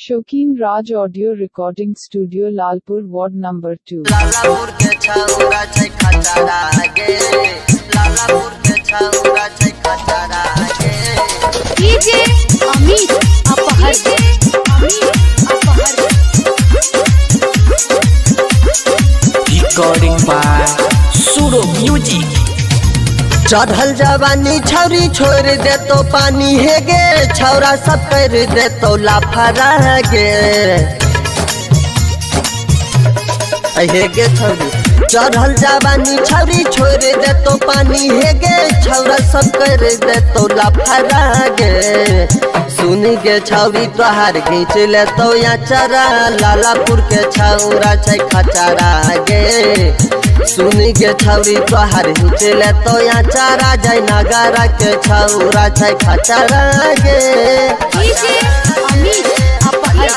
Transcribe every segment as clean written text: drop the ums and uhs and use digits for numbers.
शौकीन Raj audio recording studio Lalpur ward number 2। Lalapur के छौरा छै खचारा गे, लालापुर के छौरा छै खचारा गे। DJ Amit Aphar, recording by सुरो music. चढ़ल जवानी छौरी छोड़ दे तो पानी है गे, छौरा सब कर दे तो लाफरा गे। हे गे छौरी चढ़ल जवानी छौरी छोड़ दे तो पानी है गे, छौरा सब कर दे तो लाफरा गे। सुन गे छौरी तोहार खींच ले तो या चरा, लालापुर के छौरा छै खचारा गे। सुन गे छौरी तोहार खींच ले तो या चारा, जयनगरा के छौरा छै खचारा गे। डीजे अमित अपहर,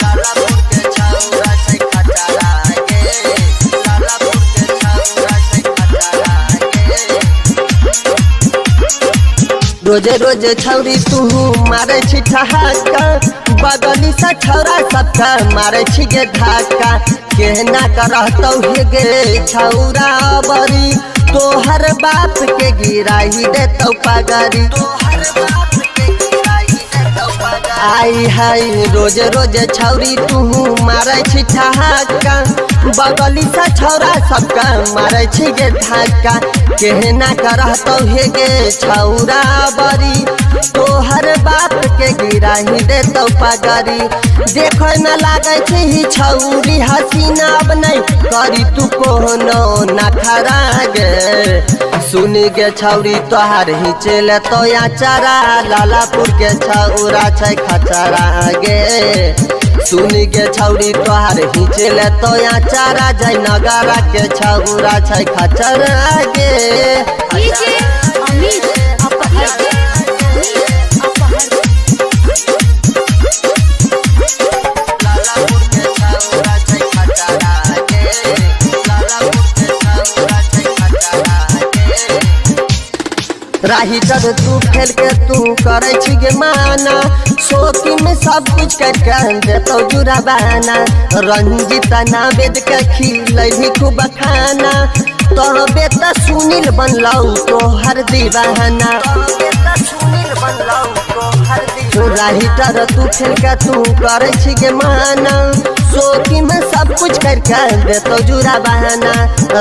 लालापुर के छौरा छै खचारा गे, लालापुर के छौरा छै खचारा गे। रोजे रोजे छौरी तू मारे छी ठहाका, बगली से छौरा सबका मारे छी गे धाका। केहना करहतौ हे गे छौरा बरी, तोहर बाप के गिराही देतौ पगरी, तोहर बाप के गिराही देतौ पगरी। आई हाय रोजे रोजे छौरी तू मारे छी ठहाका, बगली से छौरा सबका मारे छी गे धाका। केहना करहतौ हे गे छौरा बरी, तोहर बाप के गिराही देतौ पगरी। देखो न लागे छी छौरी हसीना, अब नहीं करी तू कोनो नखरा गे। सुन गे छौरी तोहार हिंच ले तो या चारा, लालापुर के छौरा छै खचारा गे। सुन गे छौरी तोहार हिंच ले तो या चारा, जयनगरा के छौरा छै खचारा गे। डीजे अमित अपहर, लालापुर के छौरा छै खचारा गे, लालापुर के छौरा छै खचारा गे। राही जब तू खेल के तू करे छी गे माना, शौकीन में सब कुछ करके देतौ जुराबाना। रंजीता नावेद के खिलैली खूब खाना, तो बेटा सुनील बनलौ तोहर दीवाना। राही तर तू खेल के तू करे छी गे माना, शौकीन में सब कुछ करके देतौ जुराबाना।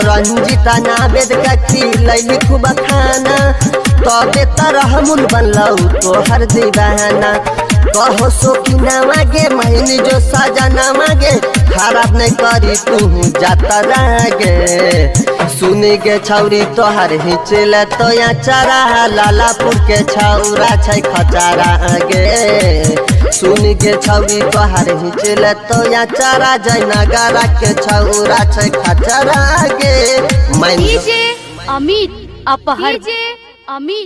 रंजीता नावेद के खिलैली खूब खाना, तो बेटा रहमुल बनलौ तोहर दीवाना। कहो शौकीना मागे महीन जो सजना मागे, खराब नहीं करी तू जाता गे। सुन गे छौरी तोहार हिंच ले तो या चारा, लालापुर के छौरा छै खचारा गे। सुन गे छौरी तोहार हिंच ले तो या चारा, जयनगरा के छौरा छै खचारा गे। डीजे अमित अपहर, डीजे अमित।